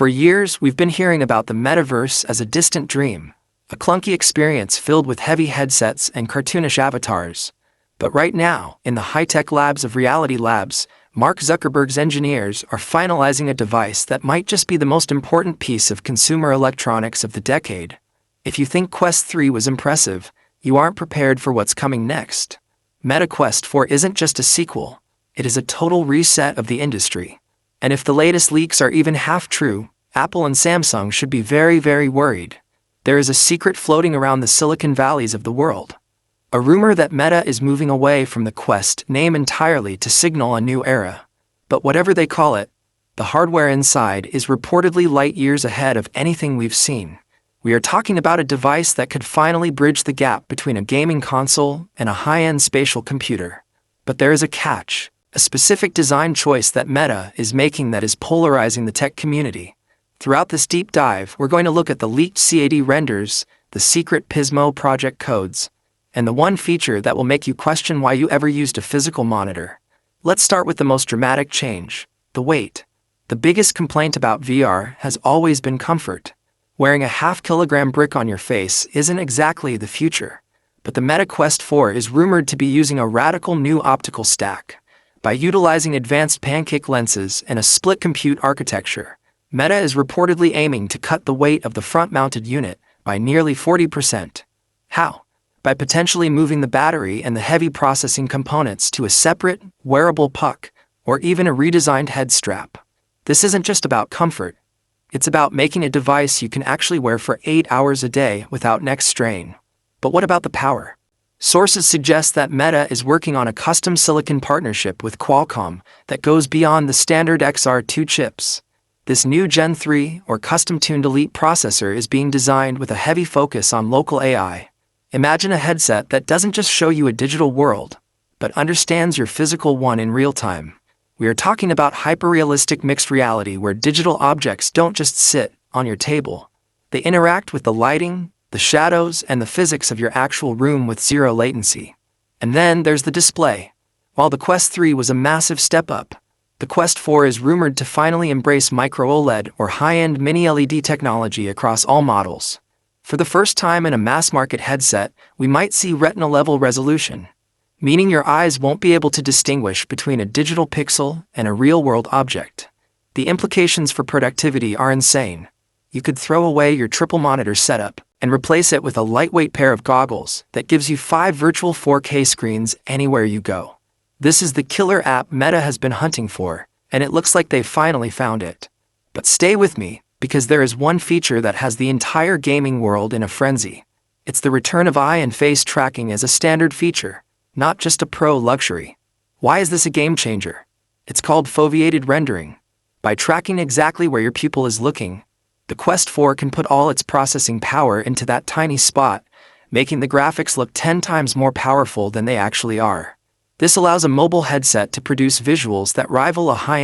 For years, we've been hearing about the Metaverse as a distant dream, a clunky experience filled with heavy headsets and cartoonish avatars. But right now, in the high-tech labs of Reality Labs, Mark Zuckerberg's engineers are finalizing a device that might just be the most important piece of consumer electronics of the decade. If you think Quest 3 was impressive, you aren't prepared for what's coming next. Meta Quest 4 isn't just a sequel, it is a total reset of the industry. And if the latest leaks are even half true, Apple and Samsung should be very, very worried. There is a secret floating around the Silicon Valleys of the world. A rumor that Meta is moving away from the Quest name entirely to signal a new era. But whatever they call it, the hardware inside is reportedly light years ahead of anything we've seen. We are talking about a device that could finally bridge the gap between a gaming console and a high-end spatial computer. But there is a catch, a specific design choice that Meta is making that is polarizing the tech community. Throughout this deep dive, we're going to look at the leaked CAD renders, the secret Pismo project codes, and the one feature that will make you question why you ever used a physical monitor. Let's start with the most dramatic change, the weight. The biggest complaint about VR has always been comfort. Wearing a half-kilogram brick on your face isn't exactly the future. But the Meta Quest 4 is rumored to be using a radical new optical stack. By utilizing advanced pancake lenses and a split compute architecture, Meta is reportedly aiming to cut the weight of the front-mounted unit by nearly 40%. How? By potentially moving the battery and the heavy processing components to a separate, wearable puck, or even a redesigned head strap. This isn't just about comfort. It's about making a device you can actually wear for 8 hours a day without neck strain. But what about the power? Sources suggest that Meta is working on a custom silicon partnership with Qualcomm that goes beyond the standard XR2 chips. This new Gen 3 or custom-tuned Elite processor is being designed with a heavy focus on local AI. Imagine a headset that doesn't just show you a digital world, but understands your physical one in real time. We are talking about hyper-realistic mixed reality where digital objects don't just sit on your table. They interact with the lighting, the shadows, and the physics of your actual room with zero latency. And then there's the display. While the Quest 3 was a massive step up, the Quest 4 is rumored to finally embrace Micro-OLED or high-end mini-LED technology across all models. For the first time in a mass-market headset, we might see retina-level resolution, meaning your eyes won't be able to distinguish between a digital pixel and a real-world object. The implications for productivity are insane. You could throw away your triple-monitor setup and replace it with a lightweight pair of goggles that gives you 5 virtual 4K screens anywhere you go. This is the killer app Meta has been hunting for, and it looks like they've finally found it. But stay with me, because there is one feature that has the entire gaming world in a frenzy. It's the return of eye and face tracking as a standard feature, not just a pro luxury. Why is this a game changer? It's called foveated rendering. By tracking exactly where your pupil is looking, the Quest 4 can put all its processing power into that tiny spot, making the graphics look 10 times more powerful than they actually are. This allows a mobile headset to produce visuals that rival a high-end